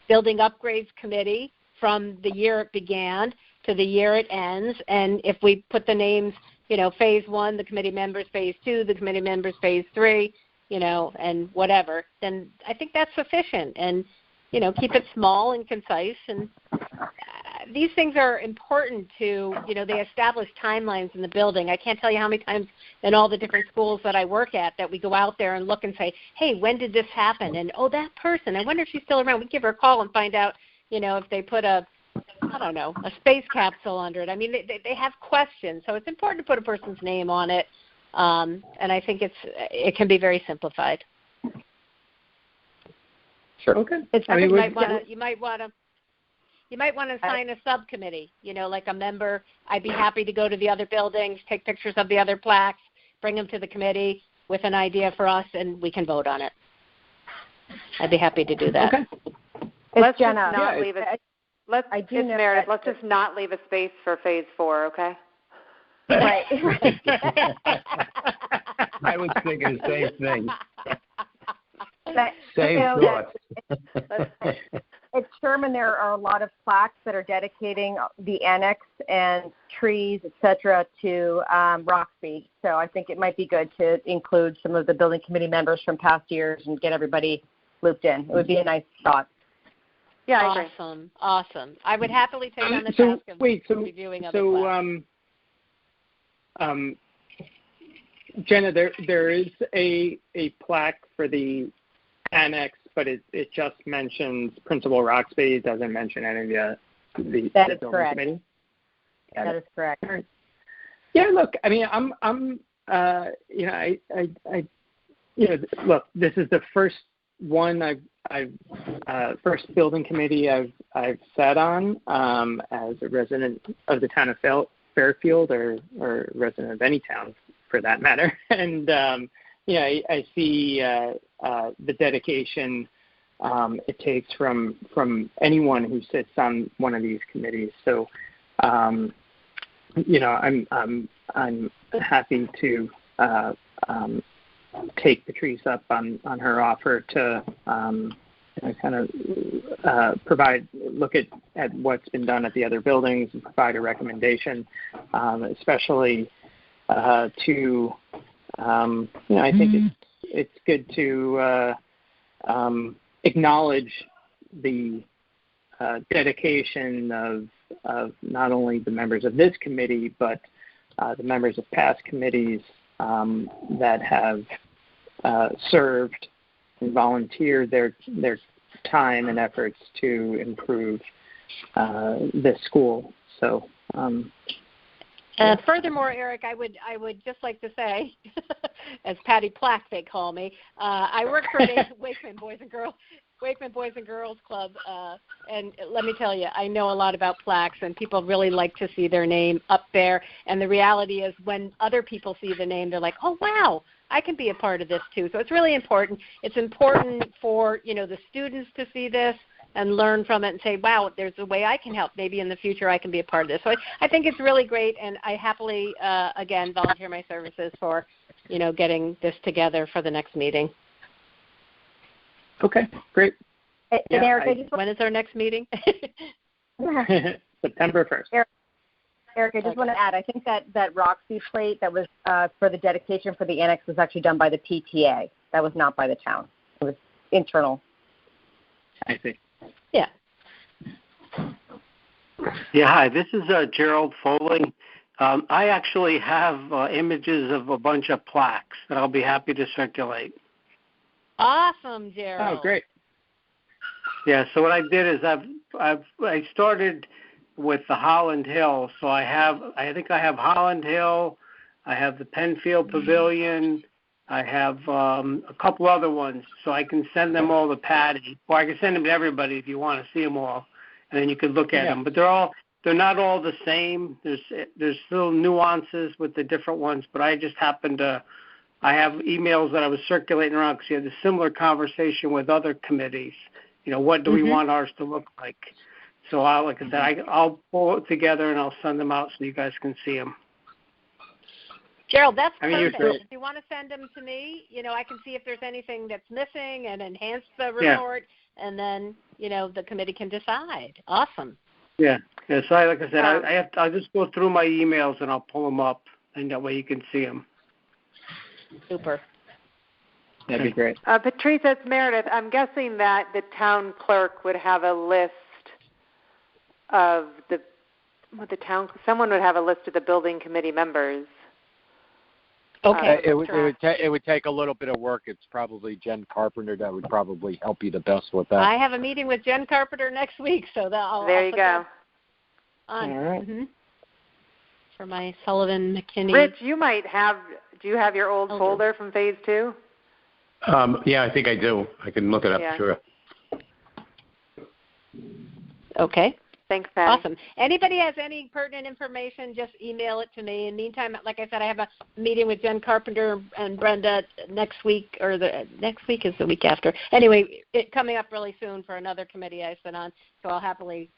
building upgrades committee from the year it began to the year it ends. And if we put the names, Phase 1, the committee members, Phase 2, the committee members, Phase 3, and whatever, then I think that's sufficient. And, keep it small and concise. And these things are important to, they establish timelines in the building. I can't tell you how many times in all the different schools that I work at that we go out there and look and say, hey, when did this happen? And, that person, I wonder if she's still around. We give her a call and find out, if they put a space capsule under it. They have questions. So it's important to put a person's name on it. And I think it can be very simplified. Sure. Okay. You might want to you might want to assign a subcommittee, like a member. I'd be happy to go to the other buildings, take pictures of the other plaques, bring them to the committee with an idea for us, and we can vote on it. I'd be happy to do that. Okay. Let's Jenna. just not leave it. Let's just not leave a space for phase 4, okay? Right. I was thinking the same thing. Same thoughts. thoughts. At Sherman, there are a lot of plaques that are dedicating the annex and trees, etc., to Roxby. So I think it might be good to include some of the building committee members from past years and get everybody looped in. It would be a nice thought. Yeah, awesome. I would happily take on the task of reviewing other plaques. Jenna, there is a plaque for the annex, but it just mentions Principal Roxby. It doesn't mention any of the That is building correct. committee. That is correct. Yeah, look, I mean, look, this is the first one first building committee I've sat on as a resident of the town of Fairfield or resident of any town for that matter. And, I see the dedication it takes from anyone who sits on one of these committees. So, I'm happy to take Patrice up on her offer to kind of look at what's been done at the other buildings and provide a recommendation, especially to, I think it's good to acknowledge the dedication of not only the members of this committee, but the members of past committees that have served and volunteered their time and efforts to improve this school. So. Furthermore, Eric, I would just like to say, as Patty Plaque they call me, I work for Wakeman Boys and Girls Club, and let me tell you, I know a lot about plaques, and people really like to see their name up there. And the reality is, when other people see the name, they're like, "Oh, wow, I can be a part of this too." So it's really important. It's important for the students to see this and learn from it and say, wow, there's a way I can help. Maybe in the future I can be a part of this. So I think it's really great, and I happily, again, volunteer my services for, getting this together for the next meeting. Okay, great. And Eric, when is our next meeting? September 1st. Eric, I just want to add, I think that Roxy plate that was for the dedication for the annex was actually done by the PTA. That was not by the town. It was internal. I see. Yeah. Yeah, hi, this is Gerald Foley. I actually have images of a bunch of plaques that I'll be happy to circulate. Awesome, Gerald. Oh, great. Yeah, so what I did is I started with the Holland Hill. So I think I have Holland Hill, I have the Penfield Pavilion, I have a couple other ones, so I can send them all to Patty, or I can send them to everybody if you want to see them all, and then you can look at them. But they're not all the same. There's still nuances with the different ones, but I just happened to. I have emails that I was circulating around because you had a similar conversation with other committees. What do we want ours to look like? So like I said, I'll pull it together and I'll send them out so you guys can see them. Gerald, that's perfect. If you want to send them to me, I can see if there's anything that's missing and enhance the report, and then, the committee can decide. Awesome. Yeah. So like I said, I'll just go through my emails and I'll pull them up, and that way you can see them. Super. That'd be great. Patrice, it's Meredith. I'm guessing that the town clerk would have a list of someone would have a list of the building committee members. Okay. It would take a little bit of work. It's probably Jen Carpenter that would probably help you the best with that. I have a meeting with Jen Carpenter next week, so there you go. All right. Mm-hmm. For my Sullivan McKinney. Rich, do you have your old folder from phase 2? Yeah, I think I do. I can look it up, sure. Okay. Thanks, Patty. Awesome. Anybody has any pertinent information, just email it to me. In the meantime, like I said, I have a meeting with Jen Carpenter and Brenda next week, or the next week is the week after. Anyway, coming up really soon for another committee I sit on, so I'll happily,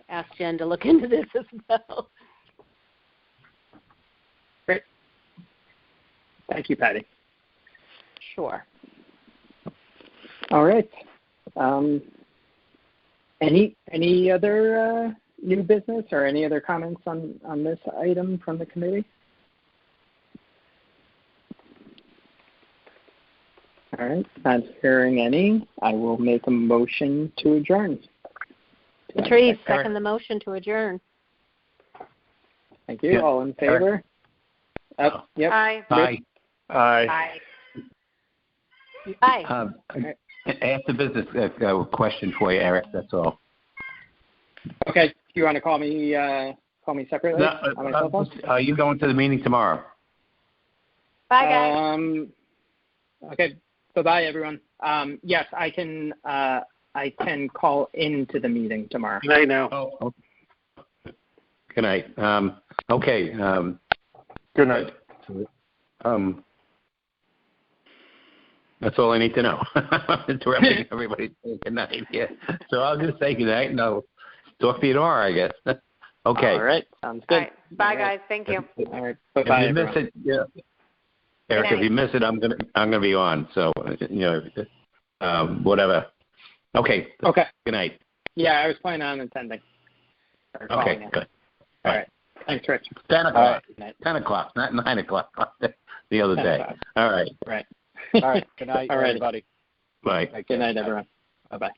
ask Jen to look into this as well. Great. Thank you, Patty. Sure. All right. Any other new business or any other comments on this item from the committee? All right. Not hearing any, I will make a motion to adjourn. Patrice, second the motion to adjourn. Thank you. All in favor? Yep. Aye. Aye. Aye. Aye. After business, a question for you, Eric. That's all. Okay. Do you want to call me separately on my cell phone? Are you going to the meeting tomorrow? Bye, guys. Okay. Bye, everyone. Yes, I can call into the meeting tomorrow. Good night now. Oh. Good night. Okay. Good night. That's all I need to know. I'm interrupting everybody. Good night. Yeah. So I'll just say good night and I'll talk to you tomorrow, I guess. Okay. All right. Sounds good. All right. Bye, guys. Thank you. All right. Bye-bye, If you miss it, yeah. Eric, if you miss it, I'm gonna be on. So whatever. Okay. Okay. Good night. Yeah, I was planning on attending. Okay. Good. All right. Thanks, Rich. 10 o'clock. 10 o'clock, not 9 o'clock the other day. All right. Right. All right. Good night, All right. everybody. Bye. Good night, everyone. Bye-bye.